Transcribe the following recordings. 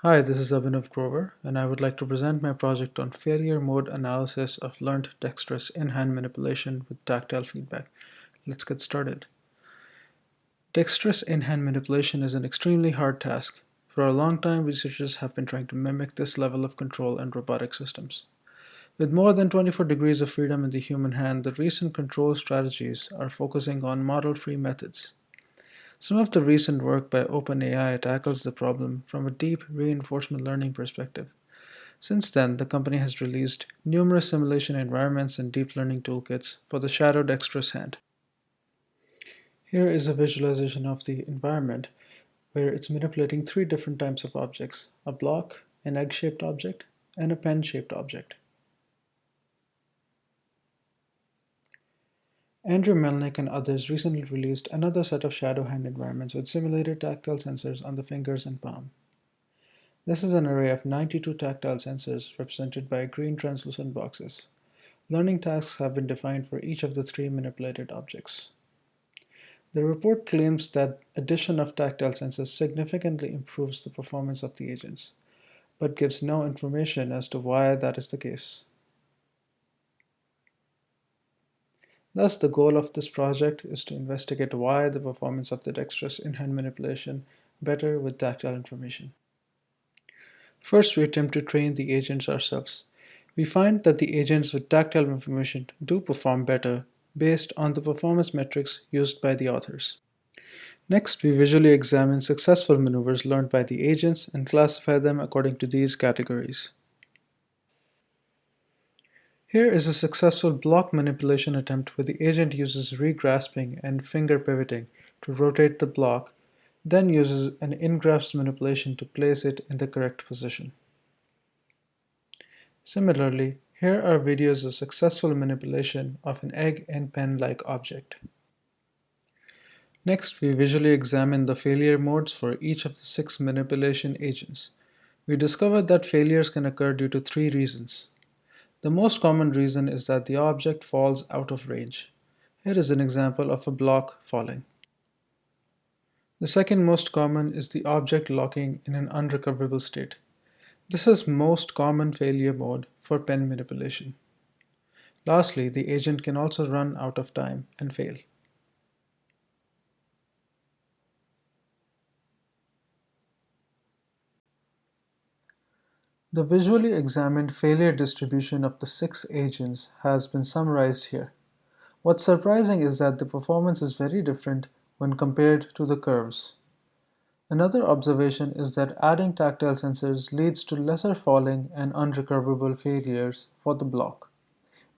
Hi, this is Abhinav Grover, and I would like to present my project on failure mode analysis of learned dexterous in-hand manipulation with tactile feedback. Let's get started. Dexterous in-hand manipulation is an extremely hard task. For a long time, researchers have been trying to mimic this level of control in robotic systems. With more than 24 degrees of freedom in the human hand, the recent control strategies are focusing on model-free methods. Some of the recent work by OpenAI tackles the problem from a deep reinforcement learning perspective. Since then, the company has released numerous simulation environments and deep learning toolkits for the shadow dexterous hand. Here is a visualization of the environment where it's manipulating three different types of objects: a block, an egg-shaped object, and a pen-shaped object. Andrew Melnick and others recently released another set of shadow hand environments with simulated tactile sensors on the fingers and palm. This is an array of 92 tactile sensors represented by green translucent boxes. Learning tasks have been defined for each of the three manipulated objects. The report claims that addition of tactile sensors significantly improves the performance of the agents, but gives no information as to why that is the case. Thus, the goal of this project is to investigate why the performance of the dexterous in-hand manipulation better with tactile information. First, we attempt to train the agents ourselves. We find that the agents with tactile information do perform better based on the performance metrics used by the authors. Next, we visually examine successful maneuvers learned by the agents and classify them according to these categories. Here is a successful block manipulation attempt where the agent uses regrasping and finger pivoting to rotate the block, then uses an in-grasp manipulation to place it in the correct position. Similarly, here are videos of successful manipulation of an egg and pen-like object. Next, we visually examine the failure modes for each of the 6 manipulation agents. We discovered that failures can occur due to 3 reasons. The most common reason is that the object falls out of range. Here is an example of a block falling. The second most common is the object locking in an unrecoverable state. This is most common failure mode for pen manipulation. Lastly, the agent can also run out of time and fail. The visually examined failure distribution of the 6 agents has been summarized here. What's surprising is that the performance is very different when compared to the curves. Another observation is that adding tactile sensors leads to lesser falling and unrecoverable failures for the block,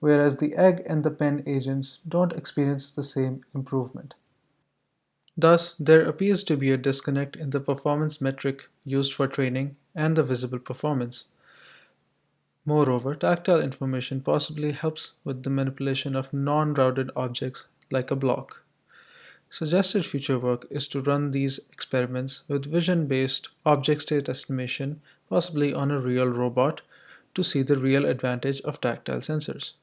whereas the egg and the pen agents don't experience the same improvement. Thus, there appears to be a disconnect in the performance metric used for training and the visible performance. Moreover, tactile information possibly helps with the manipulation of non-rounded objects like a block. Suggested future work is to run these experiments with vision-based object state estimation, possibly on a real robot, to see the real advantage of tactile sensors.